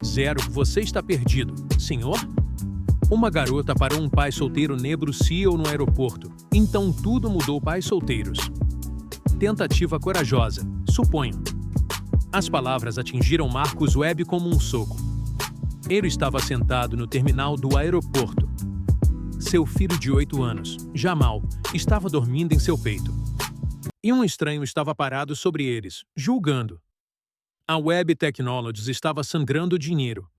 Zero, você está perdido. Senhor? Uma garota parou um pai solteiro negro CEO no aeroporto. Então tudo mudou pais solteiros. Tentativa corajosa, suponho. As palavras atingiram Marcos Webb como um soco. Ele estava sentado no terminal do aeroporto. Seu filho de 8 anos, Jamal, estava dormindo em seu peito. E um estranho estava parado sobre eles, julgando. A Web Technologies estava sangrando dinheiro.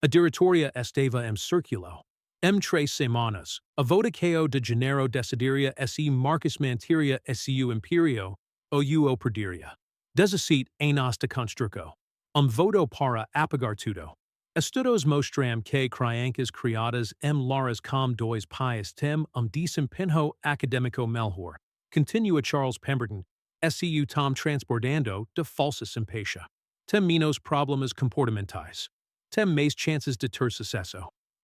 A diretoria estava em circulo. 3 semanas, a votação de janeiro decidiria se Marcos manteria seu imperio ou o perderia. Desacite anos de construção. Voto para apagar tudo. Estudos mostram que crianças criadas em lares com dois pais têm desempenho acadêmico melhor. Continua Charles Pemberton, SCU Tom transportando de falsa simpátia. Tem menos problemas comportamentais. Tem mais chances de ter sucesso.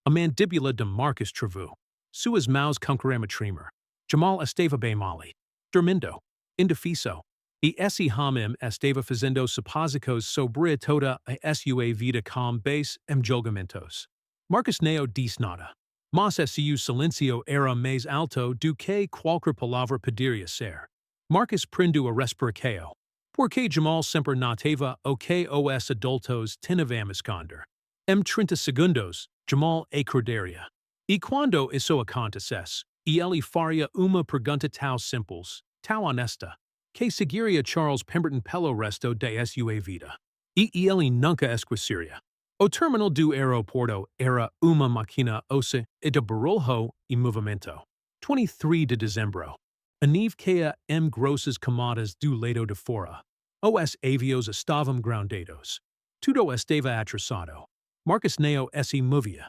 A mandíbula de Marcus travou. Suas mãos concorrem a tremer. Jamal estava bem mole. Dormindo. Indefeso. E esse homem estava fazendo supósitos sobre toda a sua vida com base em julgamentos. Marcus não disse nada. Mas seu silêncio era mais alto do que qualquer palavra poderia ser. Marcus prendeu a respiração. Porque Jamal sempre notava o que os adultos tinham a esconder. Em 30 segundos, Jamal acordaria. E quando isso acontecesse, ele faria uma pergunta tão simples, tão honesta, que seguiria Charles Pemberton pelo resto de sua vida. E ele nunca esqueceria. O terminal do aeroporto era uma máquina ossa e de barulho e movimento. 23 de dezembro. A neve caía em grossas camadas do lado de fora. Os aviões estavam groundados. Tudo estava atrasado. Marcus não se movia.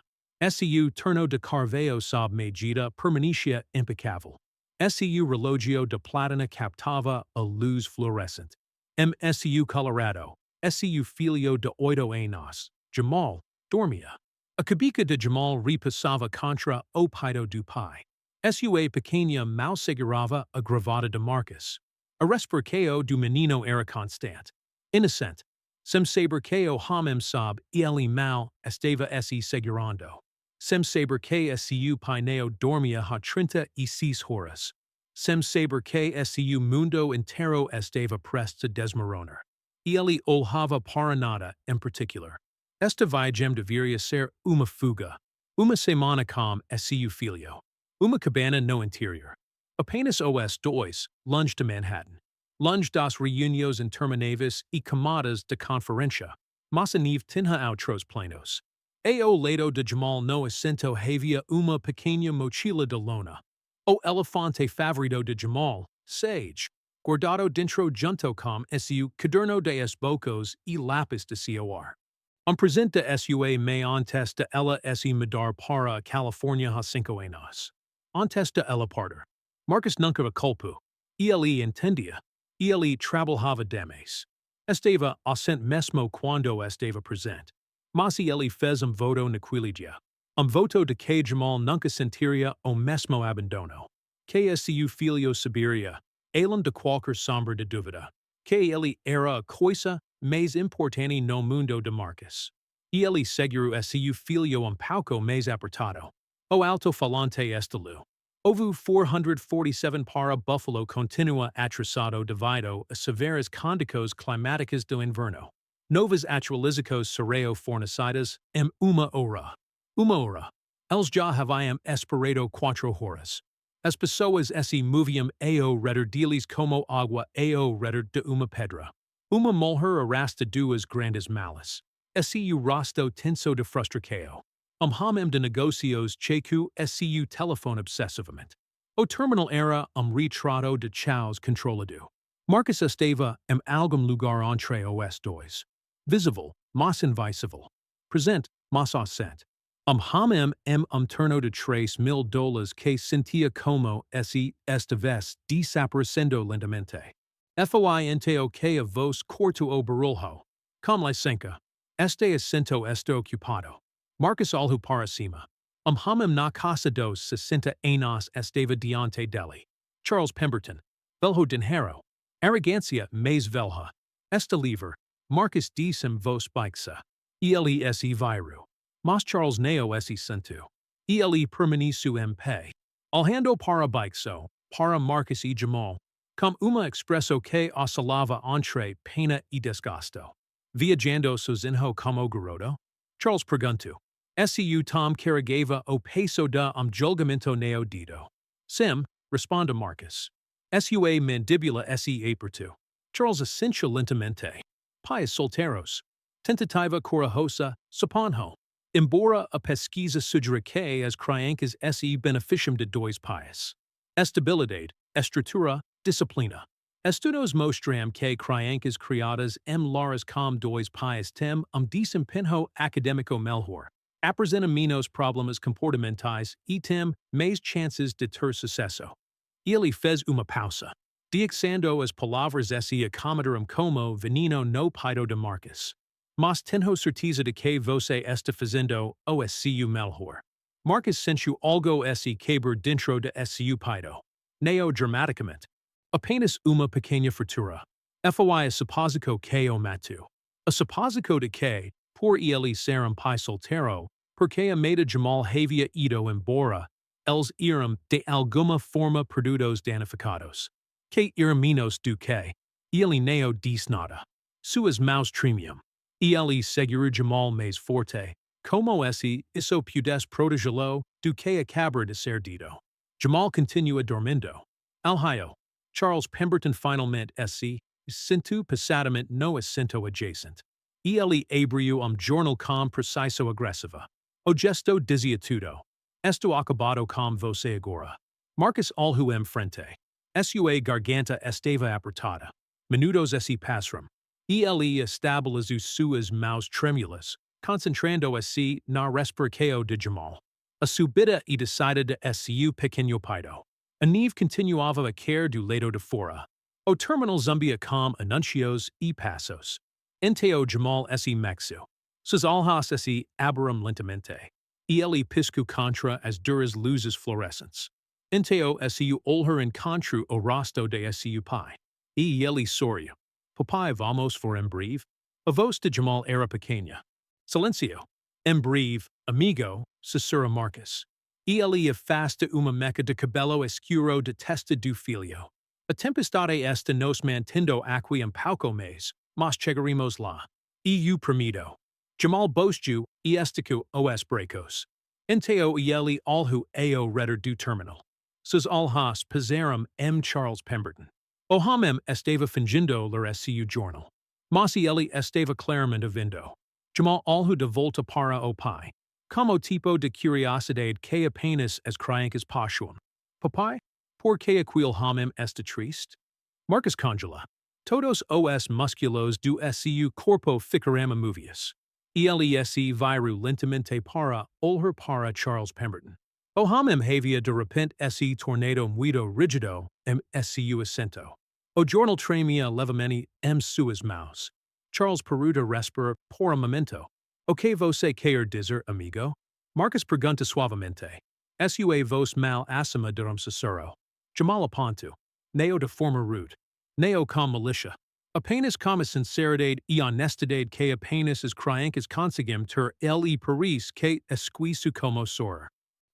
Seu turno de carveo sob medida permanecia impecável. Seu relógio de platina captava a luz fluorescente. Seu Colorado, seu filho de 8 anos, Jamal, dormia. A cabeça de Jamal repassava contra o peito do pai. Sua pequena mão segurava a gravata de Marcus. A respiração do menino era constante. Inocente. Sem saber que o homem sob ele mal estava se segurando. Sem saber que seu pai não dormia há 36 horas. Sem saber que seu mundo inteiro estava prestes a desmoronar. Ele olhava para nada em particular. Esta viagem deveria ser uma fuga. Uma semana com seu filho. Uma cabana no interior. Apenas os dois, longe de Manhattan. Longe das reuniões intermináveis e camadas de conferência. Mas a neve tinha outros planos. Ao lado de Jamal no assento havia uma pequena mochila de lona. O elefante favorito de Jamal, Sage, guardado dentro junto com seu caderno de esbocos e lápis de coar. Presente sua mãe antes de ela se mudar para a Califórnia há 5 anos. Antes de ela partir. Marcus nunca a culpou. Ele entendia. Ele trabalhava demais. Estava ausente mesmo quando estava presente. Mas ele fez voto naquele voto de que Jamal nunca sentiria o mesmo abandono. Que seu filho saberia, além de qualquer sombra de dúvida, que ele era a coisa mais importante no mundo de Marcus. E ele seguro seu filho pouco mais apertado. O alto-falante estelu. Ovo 447 para Buffalo continua atrasado devido a severas condições climáticas do inverno. Novas atualizações serão fornecidas em uma hora. Uma hora. Eles já haviam esperado 4 horas. As pessoas se moviam ao redor deles como água ao redor de uma pedra. Uma mulher arrasta duas grandes malas. Seu rosto tenso de frustração. Homem de negócios checo seu telefone obsessivamente. O terminal era retrato de chaos controlado. Marcus estava em algum lugar entre os dois. Visível, mas invisível. Presente, mas ausente. Homem turno de $3,000 que sentia como se estivesse desaparecendo lentamente. Foi o que a voz cortou o barulho. Com licença. Este assento está ocupado. Marcus olhou para cima. Homem na casa dos 60 anos estava diante dele. Charles Pemberton. Velho dinheiro. Arrogância mais velha. Esta livre. Marcus disse em voz baixa. ELESE viru. Mas Charles Neo se sentu. ELE permanisu mp. Alhando para bikso, para Marcus e Jamal. Com uma expresso que oscilava entre pena e desgasto. Viajando sozinho como garoto? Charles perguntou. Seu Tom carregava o peso da julgamento neo dito. Sim, responde Marcus. Sua mandíbula se apertou. Charles assentiu lentamente. Pais solteiros. Tentativa corajosa, suponho. Embora a pesquisa sugira que as crianças se beneficiam de dois pais. Estabilidade, estrutura, disciplina. Estudos mostram que crianças criadas lares com dois pais têm desempenho acadêmico melhor, apresentam menos problemas comportamentais e têm mais chances de ter sucesso. Ele fez uma pausa, dixendo as palavras se acomodaram como veneno no peito de Marcus. Mas tenho certeza de que você está fazendo o seu melhor. Marcus sentiu algo se quebrar dentro de seu peito. Neo dramaticamente. Apenas uma pequena fratura. Foi a supposico que o matou. A supposico de que, por ele ser pai solteiro, porque a meida Jamal havia ido embora, eles eram de alguma forma perdidos danificados. Que menos do que. Ele neo disse nada. Suas mãos tremiam. Ele seguro Jamal mais forte. Como isso pudesse protegê-lo do que acabara de ser dito. Jamal continua dormindo. Alhaio. Charles Pemberton finalmente sinto passadamente no assento adjacent. Ele abriu jornal com preciso agressiva. O gesto dizia tudo. Estou acabado com você agora. Marcus olhou frente. Sua garganta estava apertada. Minutos se passaram. Ele estabilizou suas mãos trêmulas, concentrando-se na respiração de Jamal. A subida e descida de seu pequeno peito. A neve continuava a cair do lado de fora. O terminal zumbia com anuncios e passos. Enteo Jamal se mexu. Suas alhas se abriram lentamente. Ele piscou contra as duras luzes fluorescentes. Enteo seu olhar encontrou o rosto de seu pai. E ele sorriu. Papai, vamos for em breve? A voz de Jamal era pequena. Silencio. Em breve, amigo, sussurra Marcus. Ele afasta uma meca de cabelo escuro de testa do filho. A tempestade esta nos mantendo aqui pouco mais, mas chegaremos lá. E permido. Jamal boastiu e estico os brecos. Enteo ele olhou ao redor do terminal. Sus alhas pesaram Charles Pemberton. O homem estava fingindo ler seu jornal. Mas ele estava claramente vindo. Jamal olhou de volta para o pai. Como tipo de curiosidade que apenas as crianças possuem. Papai, por que aquele homem está triste? Marcus congela. Todos os músculos do seu corpo ficaram movidos. Ele se virou lentamente para olhar para Charles Pemberton. O homem havia de repente se tornado muito rígido seu assento. O jornal tremia levemente suas mãos. Charles peruda respirar por momento. O que você quer dizer, amigo? Marcus pergunta suavemente. Sua voz mal acima de sussurro. Jamal apontou. Neo de forma rude. Neo com malícia. Apenas com a sinceridade e honestidade que apenas as crianças conseguem ter ele Paris que esquiço como sor.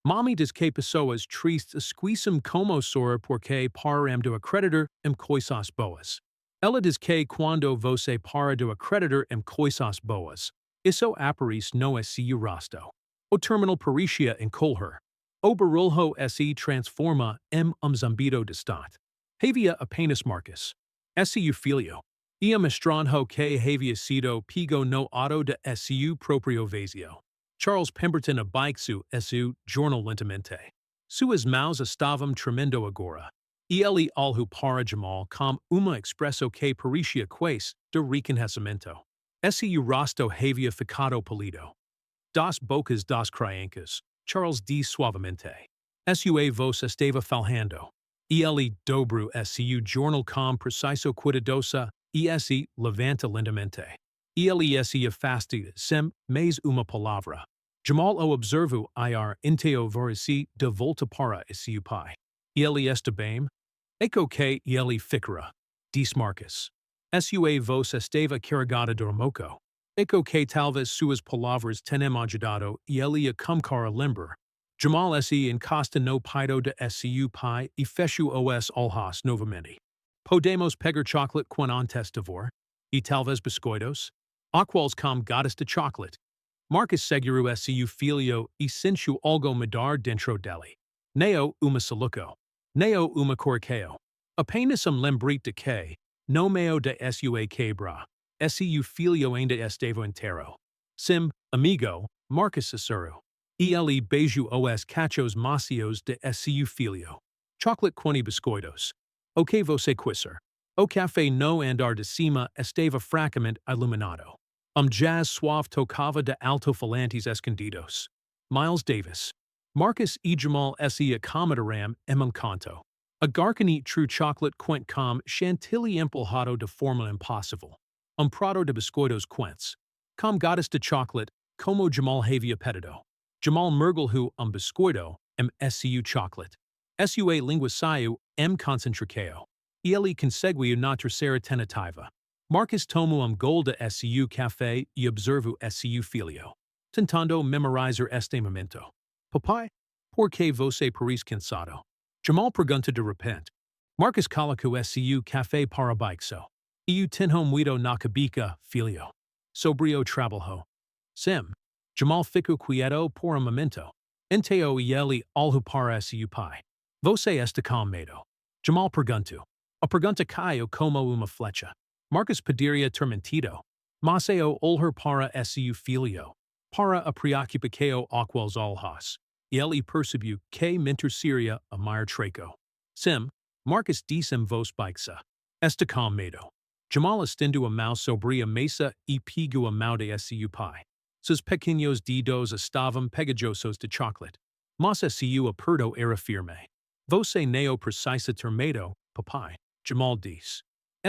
Mami diz que pessoas tristes esquecem como sor porque param de acreditar coisas boas. Ela diz que quando você para de acreditar coisas boas, isso aparece no seu rosto. O terminal parecia encolher. O barulho se transforma zumbido distante. Havia apenas Marcus. Seu filho. E estranho que havia sido pego no auto de seu próprio vazio. Charles Pemberton abaixou seu jornal lentamente. Suas mãos estavam tremendo agora. E ele olhou para Jamal com uma expressão que parecia quase de reconhecimento. Seu rosto havia ficado pálido. Das bocas das crianças, Charles disse suavemente. Sua voz estava falhando. E ele dobrou seu jornal com preciso cuidadosa e se levanta lentamente. E ele se afasta sem mais uma palavra. Jamal o observou ir inteo ver-se de volta para seu pai. Ele está bem? Eco que ele ficará, disse Marcus. Sua voz estava carregada de remoco. Eco que talvez suas palavras tenham ajudado ele a começar a lembrar. Jamal se encosta no peito de SCU pai e fecho os olhos novamente. Podemos pegar chocolate quan antes de vor, e talvez biscoitos, aquals com gotas de chocolate. Marcus seguro SCU filio e sensu algo mudar dentro dele. Neo uma soluco. Neo uma corqueo. Apenas lembrete de que, no meo de sua quebra. SCU filio ainda esteve entero. Sim, amigo, Marcus Cicero. Ele beijo os cachos macios de SCU filio. Chocolate quani biscoitos. O que você quiser. O café no andar de cima esteve fracamente iluminado. Jazz suave tocava de alto-falantes escondidos. Miles Davis. Marcus e Jamal se accommodaram canto. A garcani true chocolate quent com chantilly empolhado de forma impossible. Prado de biscoitos quents. Com gotas de chocolate, como Jamal havia pedido. Jamal mergulhu biscoito, scu chocolate. Sua língua saiu, concentricao. Ele conseguiu na terceira tentativa. Marcus tomo gol de SCU café e observo SCU filio. Tentando memorizar este momento. Papai, por que você parece cansado? Jamal pergunta de repente. Marcus coloca SCU café para baixo. Eu tenho muito na cabeça, filho. Sobre o trabalho. Sim. Jamal ficou quieto por momento. Enteo e ele olhou para SCU pai. Você está com medo? Jamal perguntou. A pergunta caiu como uma flecha. Marcus pediria tormentido. Maceo olhar para SCU filio. Para a preocupação aquels olhos. Ele percebeu que mentir-seria a maior treco. Sim, Marcus disse voz baixa. Está com medo. Jamal estendeu a mão sobre a mesa e pegou a mão de SCU pai. Seus pequenos dedos estavam pegajosos de chocolate. Mas SCU aperto era firme. Você não precisa ter medo, papai, Jamal disse.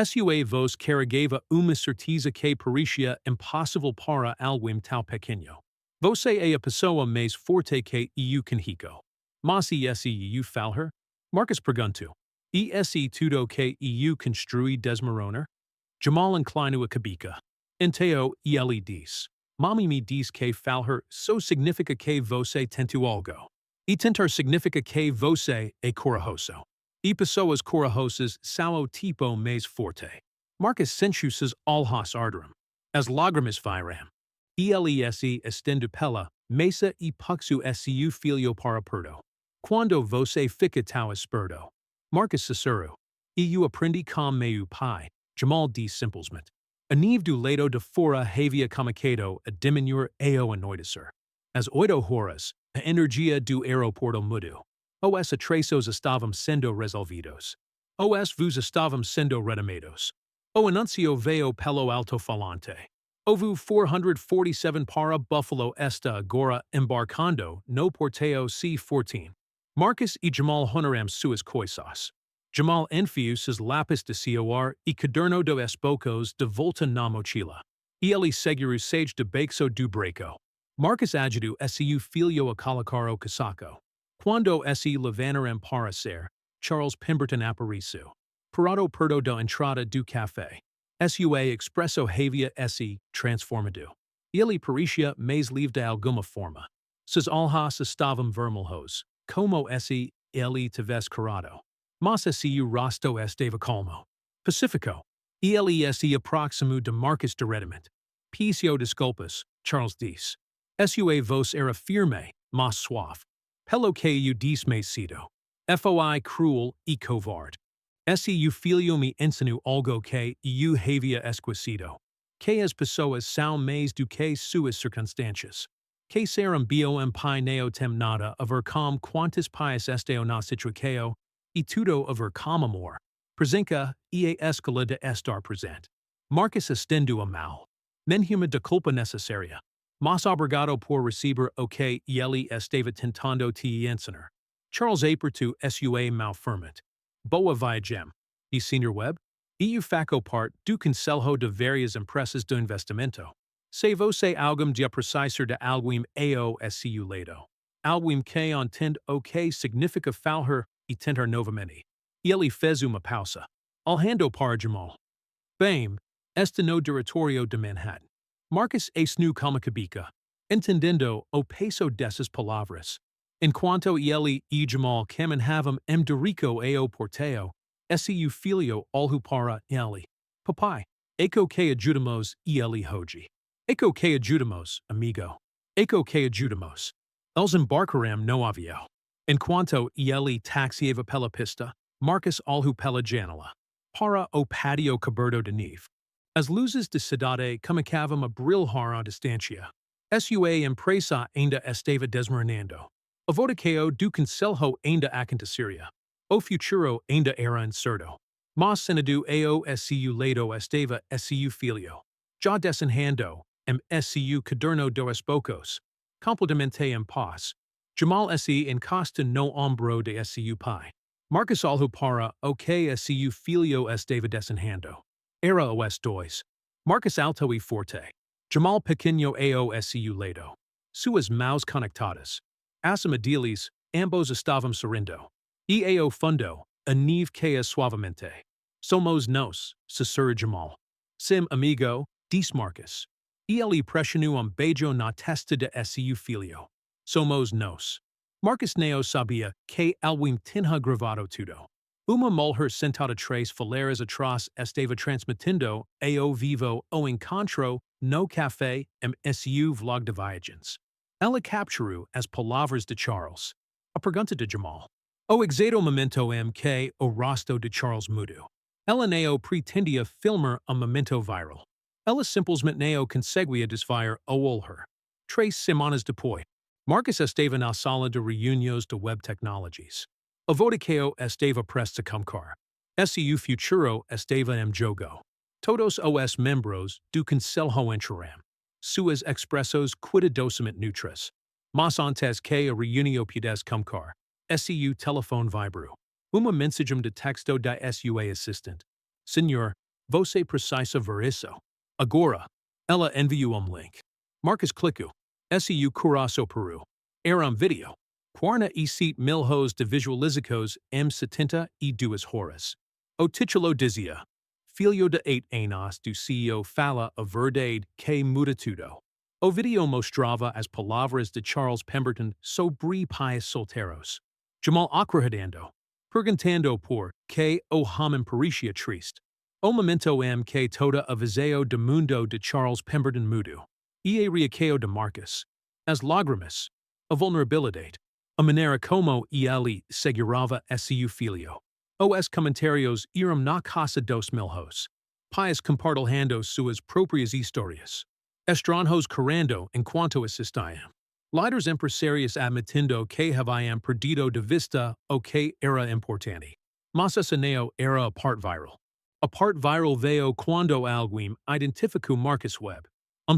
Sua voz carregava uma certeza que parecia impossível para alguém tão pequeno. Você é a pessoa mais forte que eu conheço. Mas eu falar? Marcus perguntou. E tudo que eu construí desmoronar? Jamal inclinou a cabeça. Enteo ele disse. Mami me diz que falar so significa que você tentou algo. E tentar significa que você é corajoso. E pessoas corajosas são o tipo mais forte. Marcus sentiu seus olhos arderam. As lágrimas viram. ELES estende pela mesa e puxo SCU filho para perto. Quando você fica tão esperto. Marcus Cicero. E eu aprendi com meu pai. Jamal disse simplesmente. A neve do lado de fora havia começado a diminuir ao anoitecer. As 8 horas, a energia do aeroporto mudou. Os atrasos estavam sendo resolvidos. Os voos estavam sendo retomados. O anuncio veio pelo alto-falante. O voo 447 para Buffalo está agora embarcando no porteio C-14. Marcus e Jamal honoram suas coisas. Jamal enfiou seus lápis de coar e caderno de esbocos de volta na mochila. Ele segurou sage de baixo do breco. Marcus ajudou seu filho a colocar o casaco. Quando se levantaram para ser, Charles Pemberton apareceu. Parado perto da entrada do café. Sua expresso havia se transformado. Ele parecia mais livre de alguma forma. Seus olhos estavam vermelhos, como se ele tivesse curado. Mas seu rosto estava calmo. Pacifico. Ele se aproximou de Marcus diretamente. Peço desculpas, Charles disse. Sua voz era firme, mas suave. Pelo que eu disse mais cedo. Foi cruel e covarde. Seu filho me ensinou algo que eu havia esquecido. Que as pessoas são mais do que suas circunstâncias. Que ser bio pai neo tem nada a ver com quantas pais estão na situação, e tudo a ver com amor. Presença e a escola de estar presente. Marcus estendeu a mão. Nenhuma de culpa necessária. Mas obrigado por receber o que ele estava tentando te ensinar. Charles apertou sua mão firmemente. Boa viagem. E Sr. Webb? Eu faço parte do conselho de várias empresas de investimento. Se você algum dia precisar de alguém ao seu lado. Alguém que entende o que significa falar e tentar novamente. Ele fez uma pausa. Olhando para Jamal. Bem, este no diretório de Manhattan. Marcus es nu comicabica, entendendo o peso dessas palavras. Enquanto ele e Jamal caminhavam Dorico ao porteo, seu filho olhou para ele. Papai, eco que ajudamos ele hoje. Eco que ajudamos, amigo. Eco que ajudamos. Eles embarcaram no avião. Enquanto ele taxiava pela pista, Marcus olhou pela janela. Para o patio coberto de neve. As luzes de cidade começavam a brilhar à distância. Sua empresa ainda estava desmoronando. O vodaqueo do conselho ainda aconteceria. O futuro ainda era incerto. Mas senado ao seu lado estava seu filho. Já desenhando, seu caderno dos bocos. Completamente em paz. Jamal se encosta no ombro de seu pai. Marcus olhou para o que seu filho estava desenhando. Era os dois. Marcus alto e forte. Jamal pequeno ao seu lado. Suas mãos conectadas. Acima deles, ambos estavam sorrindo. E ao fundo, a neve caía suavemente. Somos nós, sussurra Jamal. Sim, amigo, disse Marcus. Ele pressionou beijo na testa de seu filho. Somos nós. Marcus não sabia que alguém tinha gravado tudo. Uma mulher sentada três fileiras atrás estava transmitindo ao vivo o encontro no café seu vlog de viagens. Ela capturou as palavras de Charles. A pergunta de Jamal. O exato momento que o rosto de Charles mudou. Ela não pretendia filmar momento viral. Ela simplesmente não conseguia desviar o olhar. 3 semanas depois, Marcus estava na sala de reuniões de web technologies. O vodaqueo estava prestes a começar. Seu futuro estava em jogo. Todos os membros do conselho entraram. Suas expressões cuidadosamente neutras. Mas antes que a reunião pudesse começar, seu telefone vibrou. Uma mensagem de texto da sua assistente. Senhor, você precisa ver isso. Agora, ela enviou link. Marcus clicou. Seu coração parou. Era vídeo. 47 milhões de visualizações em 72 horas. O título dizia: Filho de 8 anos do CEO fala a verdade que muda tudo. O vídeo mostrava as palavras de Charles Pemberton sobre pais solteiros. Jamal acordando, perguntando por que o homem parecia triste. O momento que toda a visão do mundo de Charles Pemberton mudou. E a reação de Marcus. As lágrimas. A vulnerabilidade. A maneira como ele segurava seu filho. Os comentários eram na casa dos milhões. Pais compartilhando suas próprias histórias. Estranhos correndo enquanto assistiam. Líderes empresarios admitindo que haviam perdido de vista o que era importante. Mas essa não era a parte viral. A parte viral veio quando alguém identificou Marcus Webb,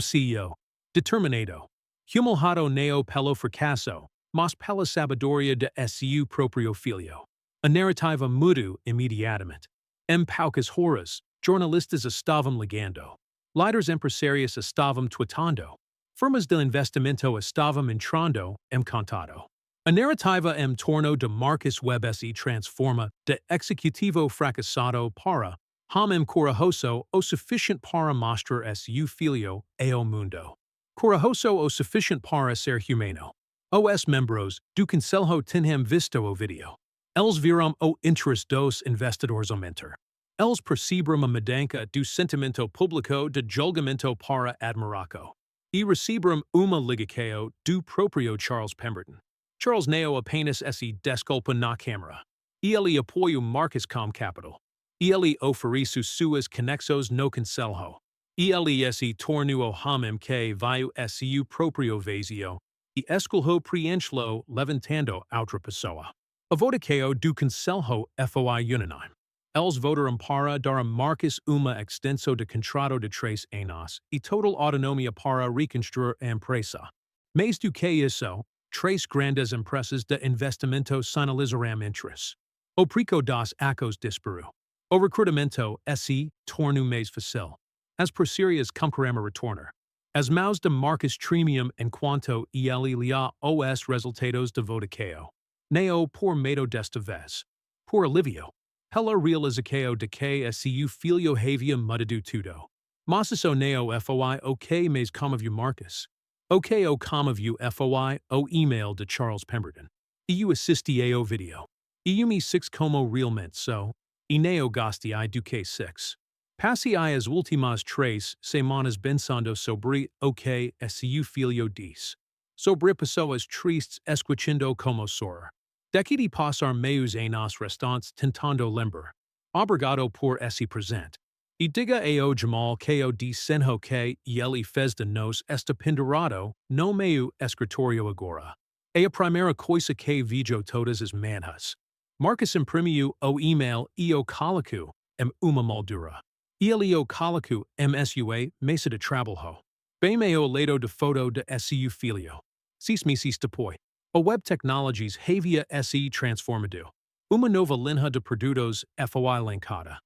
CEO, determinado, humilhado não pelo fracasso, mas pela sabedoria de seu próprio filho. A narrativa mudou imediatamente. Em poucas horas, jornalistas estavam ligando. Líderes empresarios estavam tweetando. Firmas de investimento estavam entrando em contato. A narrativa em torno de Marcus Webb se transforma de executivo fracassado para homem corajoso o suficiente para mostrar seu filho ao mundo. Corajoso o suficiente para ser humano. Os membros do conselho tinham visto o vídeo. Eles viram o interesse dos investidores aumentar. Eles perceberam a mudança do sentimento público de julgamento para admiração. E receberam uma ligação do próprio Charles Pemberton. Charles não apenas se desculpa na câmara. Ele apoiou Marcus com capital. Ele ofereceu suas conexões no conselho. Ele se tornou o homem que viu seu próprio vazio e escolheu preenchê-lo levantando outra pessoa. A votação do conselho foi unânime. Eles votaram para dar a Marcus uma extensão de contrato de 3 anos e total autonomia para reconstruir a empresa. Mais do que isso, 3 grandes empresas de investimento sinalizaram interesse. O preço das ações disparou. O recrutamento se tornou mais fácil. As parcerias começaram a retornar. As mãos de Marcus tremiam enquanto ele lia os resultados de votação. Não por medo desta vez. Por alívio. Pela realização de que seu filho havia mudado tudo. Mosses o neo foi ok mais com of you Marcus. Ok o com of you foi o email de Charles Pemberton. EU assistio video. EU me 6 como realmente so. E neo gosti I duque 6. Passi I as ultimas tres semanas pensando sobre ok su filio dis. Sobre pessoas tristes esquicindo como sor. Decidi passar meus anos restantes tentando lembrar. Obrigado por esse presente. E diga ao Jamal ko di senho que ele fez de nos esta pendurado no meu escritorio agora. É a primeira coisa que vejo todas as manhãs. Marcus imprimiu o email e o coloco uma moldura. Ele o coloco sua mesa de trabalho. Bem o lado de foto de su filho. Cis misis depois. O web technologies havia se transformado. Uma nova linha de produtos foi lancada.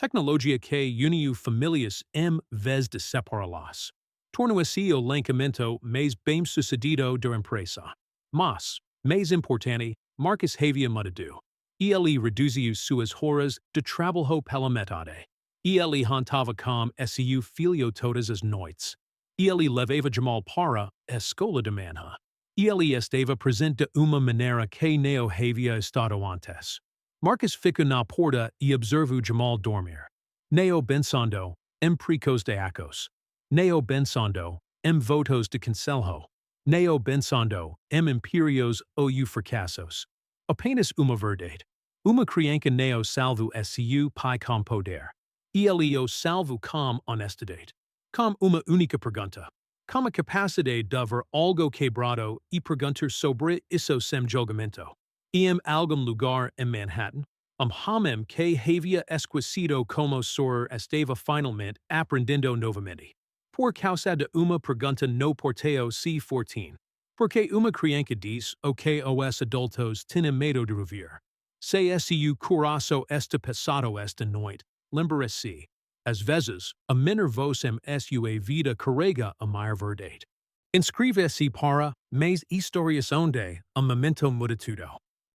Tecnologia que uniu famílias vez de separá-las. Tornou-se o lancamento mais bem-sucedido da empresa. Mas, mais importante, Marcus havia mudado. Ele reduziu suas horas de trabalho pela metade. Ele jantava com su filho todas as noites. Ele levava Jamal para a escola de manhã. Ele estava presente de uma maneira que não havia estado antes. Marcus ficou na porta e observou Jamal dormir. Neo pensando, precos de acos. Neo pensando, votos de conselho. Neo pensando, imperios ou fracassos. Apenas uma verdade. Uma criança neo salvo su pai com poder. Ele o salvo com honestidade. Com uma única pergunta. Com a capacidade de ver algo quebrado e perguntar sobre isso sem julgamento. Algum lugar em Manhattan, hamem que havia esquecido como sor estava finalmente aprendendo novamente. Por causa de uma pergunta no porteo C14. Porque uma criança diz o que os adultos têm medo de ouvir. Se su coração está pesado esta noite, lembra-se. Às vezes, a menor voz sua vida carrega a maior verdade. Inscreva-se para mais histórias onde momento muda tudo.